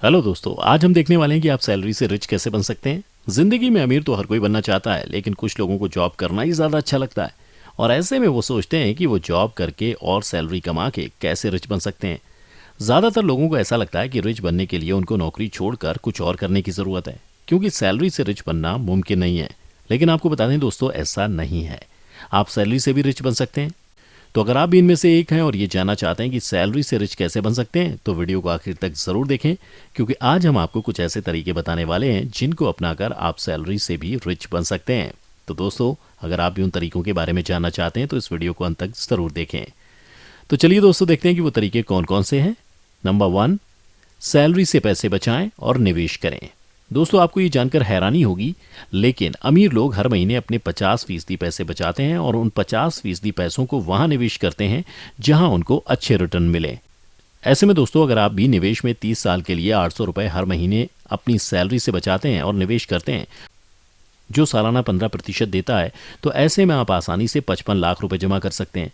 Hello दोस्तों, आज हम देखने वाले हैं कि आप सैलरी से रिच कैसे बन सकते हैं। जिंदगी में अमीर तो हर कोई बनना चाहता है, लेकिन कुछ लोगों को जॉब करना ही ज़्यादा अच्छा लगता है। और ऐसे में वो सोचते हैं कि वो जॉब करके और सैलरी कमा के कैसे रिच बन सकते हैं। ज़्यादातर लोगों को ऐसा लगता है कि रिच बनने के लिए उनको नौकरी छोड़कर कुछ और करने की ज़रूरत है, क्योंकि सैलरी से रिच बनना मुमकिन नहीं है। लेकिन आपको बता दें दोस्तों, ऐसा नहीं है। आप सैलरी से भी रिच बन सकते हैं। तो अगर आप भी इनमें से एक हैं और ये जानना चाहते हैं कि सैलरी से रिच कैसे बन सकते हैं, तो वीडियो को आखिर तक ज़रूर देखें, क्योंकि आज हम आपको कुछ ऐसे तरीके बताने वाले हैं जिनको अपनाकर आप सैलरी से भी रिच बन सकते हैं। तो दोस्तों, अगर आप भी उन तरीकों के बारे में जानना चाहते हैं तो इस वीडियो को अंत तक ज़रूर देखें। तो चलिए दोस्तों, देखते हैं कि वो तरीके कौन कौन से हैं। नंबर 1, सैलरी से पैसे बचाएं और निवेश करें। दोस्तों, आपको ये जानकर हैरानी होगी, लेकिन अमीर लोग हर महीने अपने 50% पैसे बचाते हैं और उन 50% पैसों को वहां निवेश करते हैं जहां उनको अच्छे रिटर्न मिले। ऐसे में दोस्तों, अगर आप भी निवेश में 30 साल के लिए 800 रुपए हर महीने अपनी सैलरी से बचाते हैं और निवेश करते हैं, जो सालाना 15% देता है, तो ऐसे में आप आसानी से 55 लाख रुपए जमा कर सकते हैं।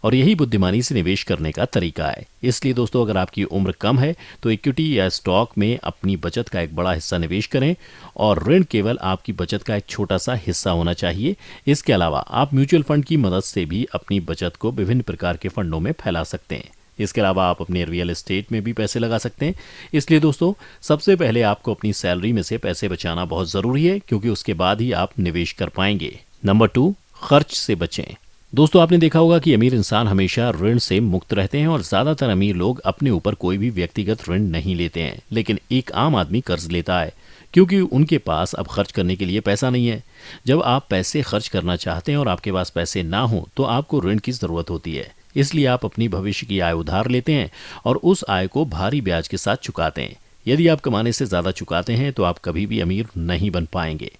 और यही बुद्धिमानी से निवेश करने का तरीका है। इसलिए दोस्तों, अगर आपकी उम्र कम है तो इक्विटी या स्टॉक में अपनी बचत का एक बड़ा हिस्सा निवेश करें, और ऋण केवल आपकी बचत का एक छोटा सा हिस्सा होना चाहिए। इसके अलावा आप म्यूचुअल फंड की मदद से भी अपनी बचत को विभिन्न प्रकार के फंडों में फैला सकते हैं। इसके अलावा आप अपने रियल एस्टेट में भी पैसे लगा सकते हैं। इसलिए दोस्तों, सबसे पहले आपको अपनी सैलरी में से पैसे बचाना बहुत ज़रूरी है, क्योंकि उसके बाद ही आप निवेश कर पाएंगे। नंबर 2, खर्च से बचें। दोस्तों, आपने देखा होगा कि अमीर इंसान हमेशा ऋण से मुक्त रहते हैं, और ज़्यादातर अमीर लोग अपने ऊपर कोई भी व्यक्तिगत ऋण नहीं लेते हैं। लेकिन एक आम आदमी कर्ज लेता है, क्योंकि उनके पास अब खर्च करने के लिए पैसा नहीं है। जब आप पैसे खर्च करना चाहते हैं और आपके पास पैसे ना हो, तो आपको ऋण की ज़रूरत होती है। इसलिए आप अपनी भविष्य की आय उधार लेते हैं और उस आय को भारी ब्याज के साथ चुकाते हैं। यदि आप कमाने से ज़्यादा चुकाते हैं तो आप कभी भी अमीर नहीं बन पाएंगे।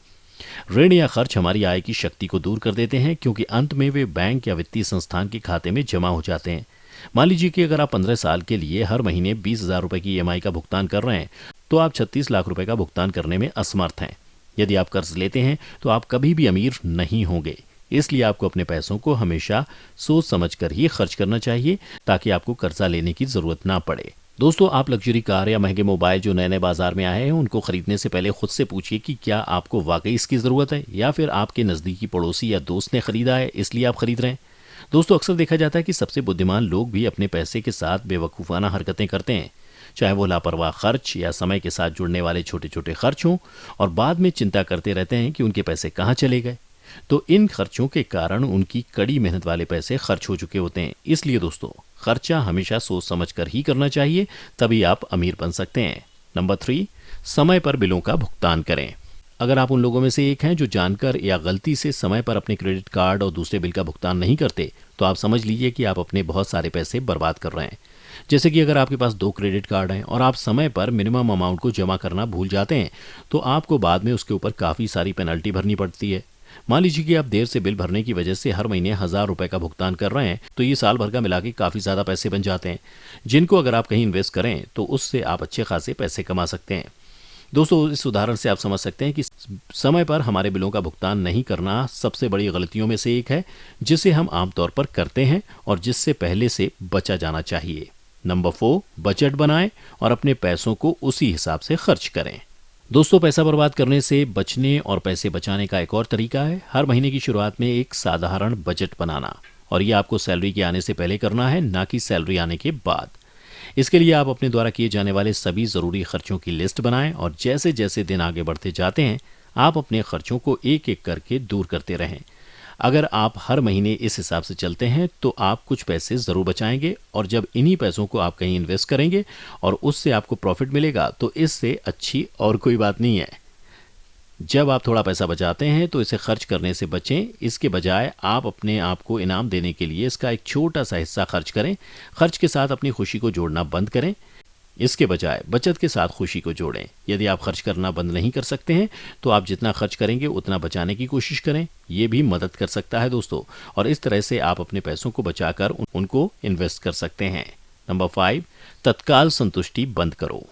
ऋण या खर्च हमारी आय की शक्ति को दूर कर देते हैं, क्योंकि अंत में वे बैंक या वित्तीय संस्थान के खाते में जमा हो जाते हैं। मान लीजिए कि अगर आप 15 साल के लिए हर महीने 20,000 रुपए की ईएमआई का भुगतान कर रहे हैं, तो आप 36 लाख रुपए का भुगतान करने में असमर्थ हैं। यदि आप कर्ज लेते हैं तो आप कभी भी अमीर नहीं होंगे। इसलिए आपको अपने पैसों को हमेशा सोच समझ कर ही खर्च करना चाहिए, ताकि आपको कर्जा लेने की जरूरत ना पड़े। दोस्तों, आप लग्जरी कार या महंगे मोबाइल जो नए नए बाजार में आए हैं, उनको खरीदने से पहले खुद से पूछिए कि क्या आपको वाकई इसकी ज़रूरत है, या फिर आपके नज़दीकी पड़ोसी या दोस्त ने खरीदा है इसलिए आप खरीद रहे हैं। दोस्तों, अक्सर देखा जाता है कि सबसे बुद्धिमान लोग भी अपने पैसे के साथ बेवकूफ़ाना हरकतें करते हैं, चाहे वो लापरवाह खर्च या समय के साथ जुड़ने वाले छोटे छोटे खर्च हों, और बाद में चिंता करते रहते हैं कि उनके पैसे कहाँ चले गए। तो इन खर्चों के कारण उनकी कड़ी मेहनत वाले पैसे खर्च हो चुके होते हैं। इसलिए दोस्तों, खर्चा हमेशा सोच समझ कर ही करना चाहिए, तभी आप अमीर बन सकते हैं। नंबर 3, समय पर बिलों का भुगतान करें। अगर आप उन लोगों में से एक हैं जो जानकर या गलती से समय पर अपने क्रेडिट कार्ड और दूसरे बिल का भुगतान नहीं करते, तो आप समझ लीजिए कि आप अपने बहुत सारे पैसे बर्बाद कर रहे हैं। जैसे कि अगर आपके पास 2 क्रेडिट कार्ड हैं और आप समय पर मिनिमम अमाउंट को जमा करना भूल जाते हैं, तो आपको बाद में उसके ऊपर काफ़ी सारी पेनल्टी भरनी पड़ती है। मान लीजिए कि आप देर से बिल भरने की वजह से हर महीने 1,000 रुपए का भुगतान कर रहे हैं, तो ये साल भर का मिला के काफ़ी ज़्यादा पैसे बन जाते हैं, जिनको अगर आप कहीं इन्वेस्ट करें तो उससे आप अच्छे खासे पैसे कमा सकते हैं। दोस्तों, इस उदाहरण से आप समझ सकते हैं कि समय पर हमारे बिलों का भुगतान नहीं करना सबसे बड़ी गलतियों में से एक है, जिसे हम आमतौर पर करते हैं और जिससे पहले से बचा जाना चाहिए। नंबर 4, बजट बनाएं और अपने पैसों को उसी हिसाब से खर्च करें। दोस्तों, पैसा बर्बाद करने से बचने और पैसे बचाने का एक और तरीका है हर महीने की शुरुआत में एक साधारण बजट बनाना। और ये आपको सैलरी के आने से पहले करना है, ना कि सैलरी आने के बाद। इसके लिए आप अपने द्वारा किए जाने वाले सभी ज़रूरी खर्चों की लिस्ट बनाएं, और जैसे जैसे दिन आगे बढ़ते जाते हैं, आप अपने खर्चों को एक एक करके दूर करते रहें। अगर आप हर महीने इस हिसाब से चलते हैं तो आप कुछ पैसे ज़रूर बचाएंगे, और जब इन्हीं पैसों को आप कहीं इन्वेस्ट करेंगे और उससे आपको प्रॉफिट मिलेगा, तो इससे अच्छी और कोई बात नहीं है। जब आप थोड़ा पैसा बचाते हैं तो इसे खर्च करने से बचें। इसके बजाय आप अपने आप को इनाम देने के लिए इसका एक छोटा सा हिस्सा खर्च करें। खर्च के साथ अपनी खुशी को जोड़ना बंद करें। इसके बजाय बचत के साथ खुशी को जोड़ें। यदि आप खर्च करना बंद नहीं कर सकते हैं, तो आप जितना खर्च करेंगे उतना बचाने की कोशिश करें। ये भी मदद कर सकता है दोस्तों, और इस तरह से आप अपने पैसों को बचाकर उनको इन्वेस्ट कर सकते हैं। नंबर 5, तत्काल संतुष्टि बंद करो।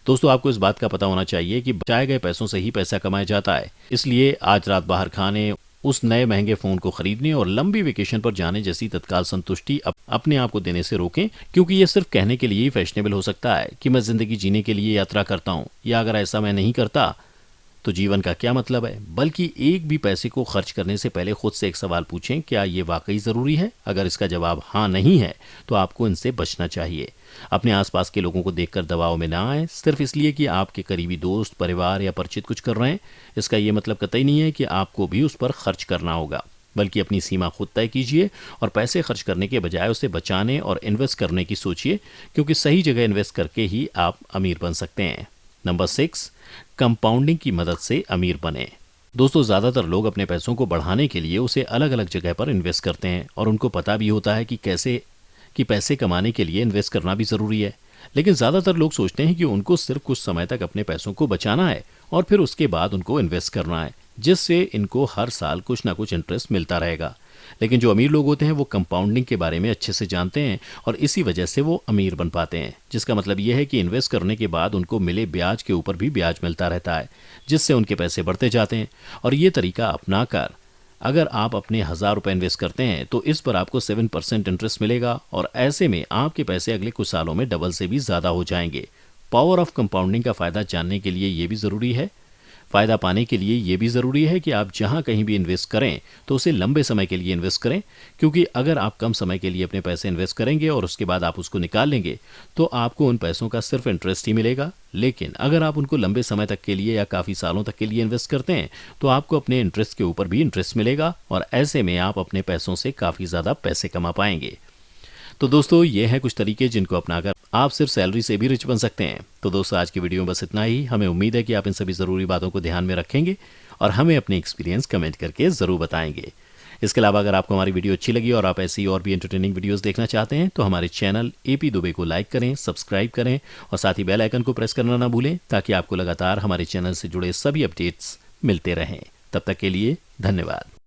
दोस्तों, आपको इस बात का पता होना चाहिए कि बचाए गए पैसों से ही पैसा कमाया जाता है। इसलिए आज रात बाहर खाने उस नए महंगे फोन को खरीदने और लंबी वेकेशन पर जाने जैसी तत्काल संतुष्टि अपने आप को देने से रोकें, क्योंकि ये सिर्फ कहने के लिए ही फैशनेबल हो सकता है कि मैं जिंदगी जीने के लिए यात्रा करता हूँ, या अगर ऐसा मैं नहीं करता तो जीवन का क्या मतलब है। बल्कि एक भी पैसे को खर्च करने से पहले खुद से एक सवाल पूछें, क्या ये वाकई ज़रूरी है। अगर इसका जवाब हाँ नहीं है तो आपको इनसे बचना चाहिए। अपने आसपास के लोगों को देखकर दबाव में ना आए सिर्फ इसलिए कि आपके करीबी दोस्त, परिवार या परिचित कुछ कर रहे हैं। इसका ये मतलब कतई नहीं है कि आपको भी उस पर खर्च करना होगा, बल्कि अपनी सीमा खुद तय कीजिए और पैसे खर्च करने के बजाय उसे बचाने और इन्वेस्ट करने की सोचिए, क्योंकि सही जगह इन्वेस्ट करके ही आप अमीर बन सकते हैं। नंबर 6, कंपाउंडिंग की मदद से अमीर बने। दोस्तों, ज़्यादातर लोग अपने पैसों को बढ़ाने के लिए उसे अलग अलग जगह पर इन्वेस्ट करते हैं और उनको पता भी होता है कि पैसे कमाने के लिए इन्वेस्ट करना भी ज़रूरी है। लेकिन ज़्यादातर लोग सोचते हैं कि उनको सिर्फ कुछ समय तक अपने पैसों को बचाना है और फिर उसके बाद उनको इन्वेस्ट करना है, जिससे इनको हर साल कुछ ना कुछ इंटरेस्ट मिलता रहेगा। लेकिन जो अमीर लोग होते हैं वो कंपाउंडिंग के बारे में अच्छे से जानते हैं और इसी वजह से वो अमीर बन पाते हैं, जिसका मतलब ये है कि इन्वेस्ट करने के बाद उनको मिले ब्याज के ऊपर भी ब्याज मिलता रहता है, जिससे उनके पैसे बढ़ते जाते हैं। और ये तरीका अपनाकर अगर आप अपने 1,000 रुपये इन्वेस्ट करते हैं तो इस पर आपको 7% इंटरेस्ट मिलेगा और ऐसे में आपके पैसे अगले कुछ सालों में डबल से भी ज़्यादा हो जाएंगे। पावर ऑफ कंपाउंडिंग का फ़ायदा जानने के लिए ये भी ज़रूरी है फ़ायदा पाने के लिए ये भी ज़रूरी है कि आप जहां कहीं भी इन्वेस्ट करें तो उसे लंबे समय के लिए इन्वेस्ट करें, क्योंकि अगर आप कम समय के लिए अपने पैसे इन्वेस्ट करेंगे और उसके बाद आप उसको निकाल लेंगे तो आपको उन पैसों का सिर्फ इंटरेस्ट ही मिलेगा। लेकिन अगर आप उनको लंबे समय तक के लिए या काफ़ी सालों तक के लिए इन्वेस्ट करते हैं तो आपको अपने इंटरेस्ट के ऊपर भी इंटरेस्ट मिलेगा और ऐसे में आप अपने पैसों से काफ़ी ज़्यादा पैसे कमा पाएंगे। तो दोस्तों, ये हैं कुछ तरीके जिनको अपनाकर आप सिर्फ सैलरी से भी रिच बन सकते हैं। तो दोस्तों, आज की वीडियो में बस इतना ही। हमें उम्मीद है कि आप इन सभी ज़रूरी बातों को ध्यान में रखेंगे और हमें अपने एक्सपीरियंस कमेंट करके ज़रूर बताएंगे। इसके अलावा अगर आपको हमारी वीडियो अच्छी लगी और आप ऐसी और भी एंटरटेनिंग वीडियोस देखना चाहते हैं तो हमारे चैनल AP दुबे को लाइक करें, सब्सक्राइब करें और साथ ही बेल आइकन को प्रेस करना ना भूलें, ताकि आपको लगातार हमारे चैनल से जुड़े सभी अपडेट्स मिलते रहें। तब तक के लिए धन्यवाद।